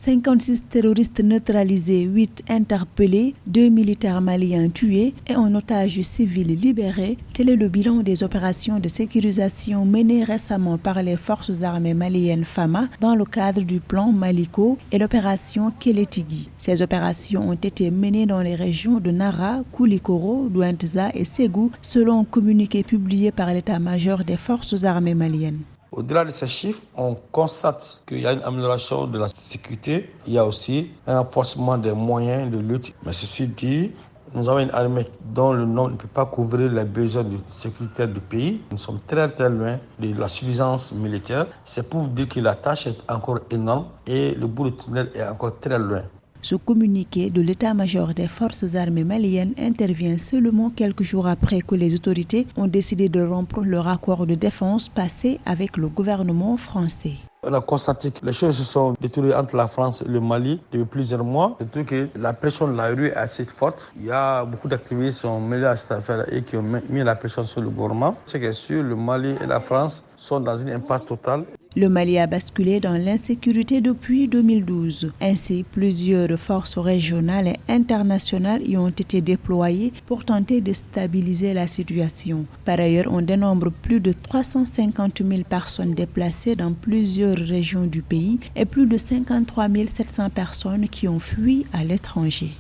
56 terroristes neutralisés, 8 interpellés, 2 militaires maliens tués et un otage civil libéré. Tel est le bilan des opérations de sécurisation menées récemment par les forces armées maliennes FAMA dans le cadre du plan Maliko et l'opération Kélétigui. Ces opérations ont été menées dans les régions de Nara, Koulikoro, Douentza et Ségou selon un communiqué publié par l'état-major des forces armées maliennes. Au-delà de ces chiffres, on constate qu'il y a une amélioration de la sécurité. Il y a aussi un renforcement des moyens de lutte. Mais ceci dit, nous avons une armée dont le nom ne peut pas couvrir les besoins sécuritaires du pays. Nous sommes très loin de la suffisance militaire. C'est pour dire que la tâche est encore énorme et le bout du tunnel est encore très loin. Ce communiqué de l'état-major des forces armées maliennes intervient seulement quelques jours après que les autorités ont décidé de rompre leur accord de défense passé avec le gouvernement français. On a constaté que les choses se sont détournées entre la France et le Mali depuis plusieurs mois. Surtout que la pression de la rue est assez forte. Il y a beaucoup d'activistes qui sont mêlés à cette affaire et qui ont mis la pression sur le gouvernement. Ce qui est sûr, le Mali et la France sont dans une impasse totale. Le Mali a basculé dans l'insécurité depuis 2012. Ainsi, plusieurs forces régionales et internationales y ont été déployées pour tenter de stabiliser la situation. Par ailleurs, on dénombre plus de 350 000 personnes déplacées dans plusieurs régions du pays et plus de 53 700 personnes qui ont fui à l'étranger.